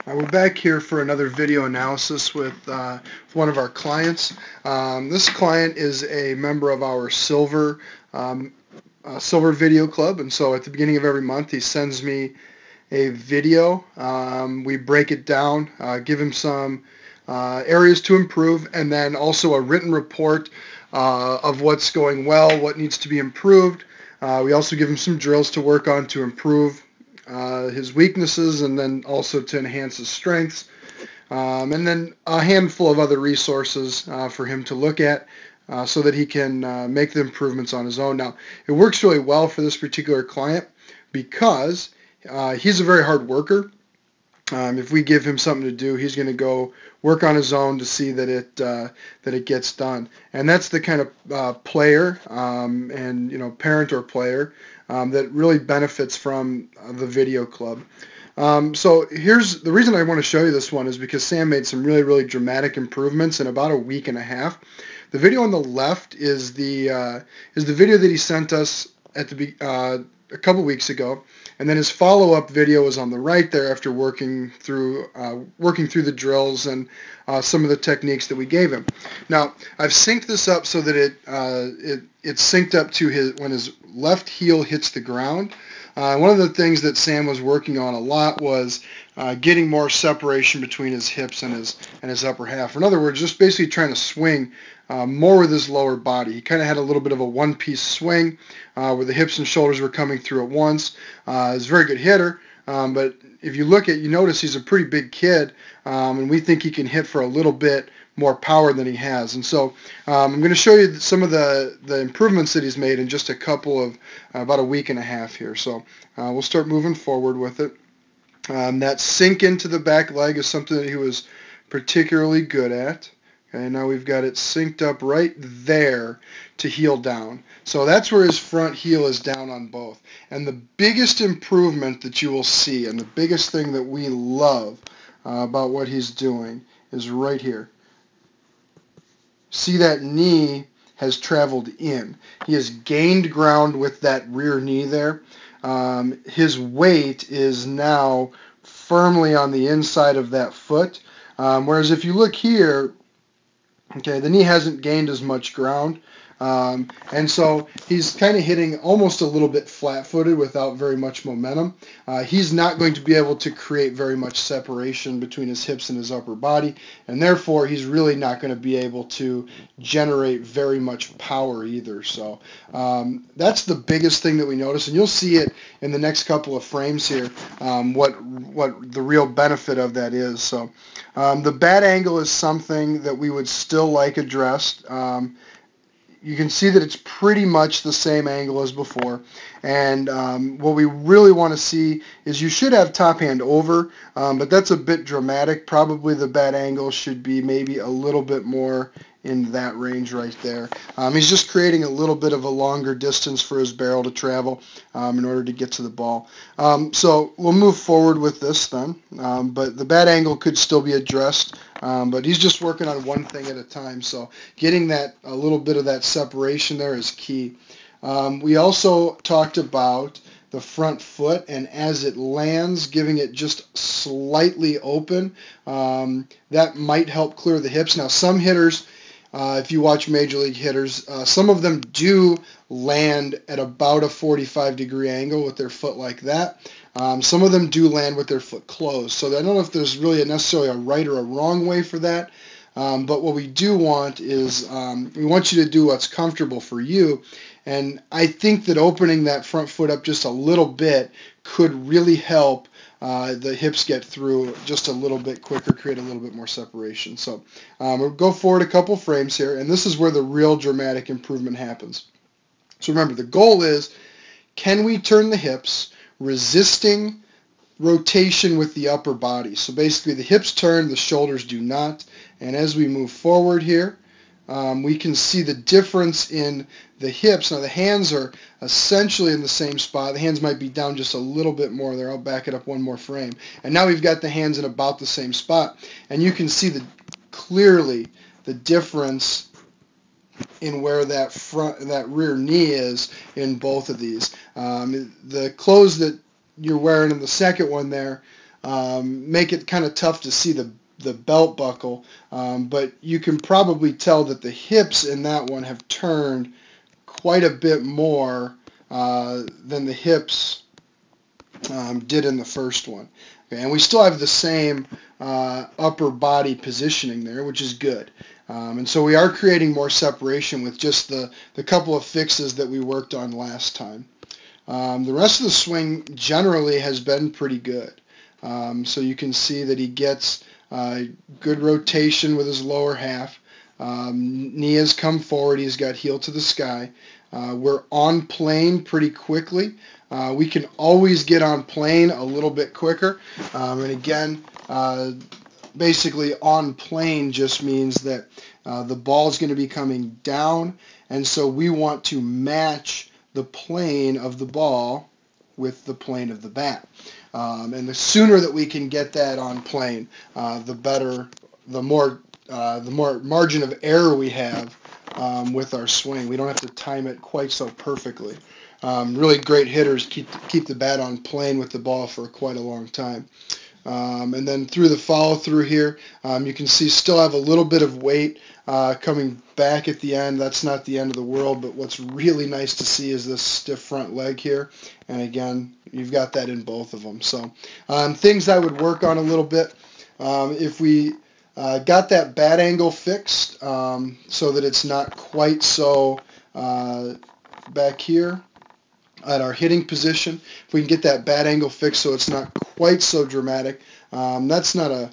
We're back here for another video analysis with one of our clients. This client is a member of our Silver Video Club, and so at the beginning of every month he sends me a video. We break it down, give him some areas to improve, and then also a written report of what's going well, what needs to be improved. We also give him some drills to work on to improve his weaknesses and then also to enhance his strengths, and then a handful of other resources for him to look at so that he can make the improvements on his own. Now, it works really well for this particular client because he's a very hard worker. If we give him something to do, he's going to go work on his own to see that it gets done. And that's the kind of player and parent or player that really benefits from the video club. So here's the reason I want to show you this one is because Sam made some really dramatic improvements in about a week and a half. The video on the left is the video that he sent us at a couple weeks ago, and then his follow-up video is on the right there after working through the drills and some of the techniques that we gave him. Now, I've synced this up so that it's synced up to when his left heel hits the ground. One of the things that Sam was working on a lot was getting more separation between his hips and his upper half. In other words, just basically trying to swing more with his lower body. He kind of had a little bit of a one-piece swing where the hips and shoulders were coming through at once. He's a very good hitter, but if you notice he's a pretty big kid, and we think he can hit for a little bit more power than he has. And so I'm going to show you some of the improvements that he's made in just about a week and a half here. So we'll start moving forward with it. That sink into the back leg is something that he was particularly good at. Okay, now we've got it synced up right there to heel down. So that's where his front heel is down on both. And the biggest improvement that you will see, and the biggest thing that we love about what he's doing, is right here. See, that knee has traveled in. He has gained ground with that rear knee there. His weight is now firmly on the inside of that foot. Whereas if you look here, okay, the knee hasn't gained as much ground. And so he's kind of hitting almost a little bit flat-footed without very much momentum. He's not going to be able to create very much separation between his hips and his upper body, and therefore he's really not going to be able to generate very much power either. So that's the biggest thing that we notice, and you'll see it in the next couple of frames here, what the real benefit of that is. So the bat angle is something that we would still like addressed. You can see that it's pretty much the same angle as before, and what we really want to see is you should have top hand over, but that's a bit dramatic. Probably the bat angle should be maybe a little bit more in that range right there. He's just creating a little bit of a longer distance for his barrel to travel in order to get to the ball. So we'll move forward with this then, but the bat angle could still be addressed, but he's just working on one thing at a time, so getting a little bit of that separation there is key. We also talked about the front foot, and as it lands, giving it just slightly open. That might help clear the hips. Now, some hitters, if you watch Major League hitters, some of them do land at about a 45-degree angle with their foot like that. Some of them do land with their foot closed. So I don't know if there's really necessarily a right or a wrong way for that. But what we do want is we want you to do what's comfortable for you. And I think that opening that front foot up just a little bit could really help the hips get through just a little bit quicker, create a little bit more separation. So we'll go forward a couple frames here, and this is where the real dramatic improvement happens. So remember, the goal is, can we turn the hips resisting rotation with the upper body? So basically the hips turn, the shoulders do not. And as we move forward here, we can see the difference in the hips. Now the hands are essentially in the same spot. The hands might be down just a little bit more there. I'll back it up one more frame. And now we've got the hands in about the same spot. And you can see clearly the difference in where that rear knee is in both of these. The clothes that you're wearing in the second one there make it kind of tough to see the belt buckle, but you can probably tell that the hips in that one have turned quite a bit more than the hips did in the first one. Okay, and we still have the same upper body positioning there, which is good. And so we are creating more separation with just the couple of fixes that we worked on last time. The rest of the swing generally has been pretty good. So you can see that he gets good rotation with his lower half. Knee has come forward. He's got heel to the sky. We're on plane pretty quickly. We can always get on plane a little bit quicker. And again, basically on plane just means that the ball is going to be coming down, and so we want to match the plane of the ball with the plane of the bat. And the sooner that we can get that on plane, the better, the more margin of error we have with our swing. We don't have to time it quite so perfectly. Really great hitters keep the bat on plane with the ball for quite a long time. And then through the follow through here, you can see still have a little bit of weight coming back at the end. That's not the end of the world, but what's really nice to see is this stiff front leg here. And again, you've got that in both of them. So things I would work on a little bit. If we got that bat angle fixed so that it's not quite so back here at our hitting position, if we can get that bat angle fixed so it's not quite so dramatic, that's not a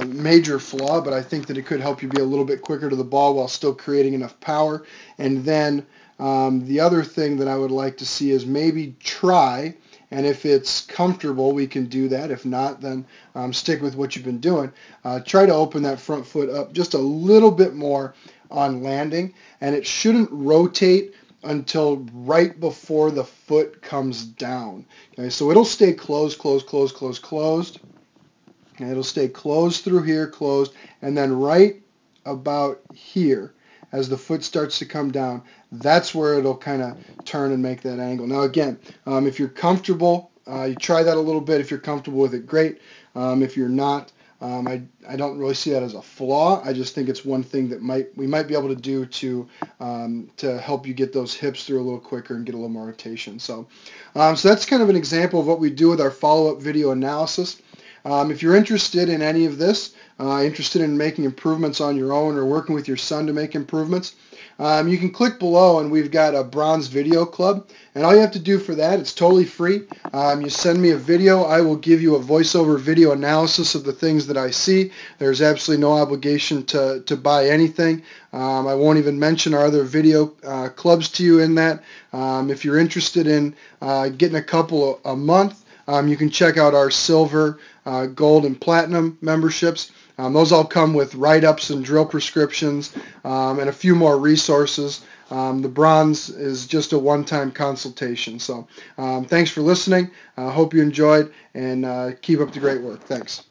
major flaw, but I think that it could help you be a little bit quicker to the ball while still creating enough power. And then the other thing that I would like to see is maybe try, and if it's comfortable, we can do that. If not, then stick with what you've been doing. Try to open that front foot up just a little bit more on landing, and it shouldn't rotate until right before the foot comes down. Okay, so it'll stay closed. And it'll stay closed through here, closed, and then right about here, as the foot starts to come down, that's where it'll kind of turn and make that angle. Now again, if you're comfortable, you try that a little bit. If you're comfortable with it, great. If you're not, I don't really see that as a flaw. I just think it's one thing that we might be able to do to help you get those hips through a little quicker and get a little more rotation. So that's kind of an example of what we do with our follow-up video analysis. If you're interested in any of this, interested in making improvements on your own or working with your son to make improvements, you can click below and we've got a bronze video club, and all you have to do for that, it's totally free. You send me a video, I will give you a voiceover video analysis of the things that I see. There's absolutely no obligation to buy anything. I won't even mention our other video clubs to you in that. If you're interested in getting a couple a month, you can check out our silver, gold, and platinum memberships. Those all come with write-ups and drill prescriptions and a few more resources. The bronze is just a one-time consultation. So thanks for listening. I hope you enjoyed, and keep up the great work. Thanks.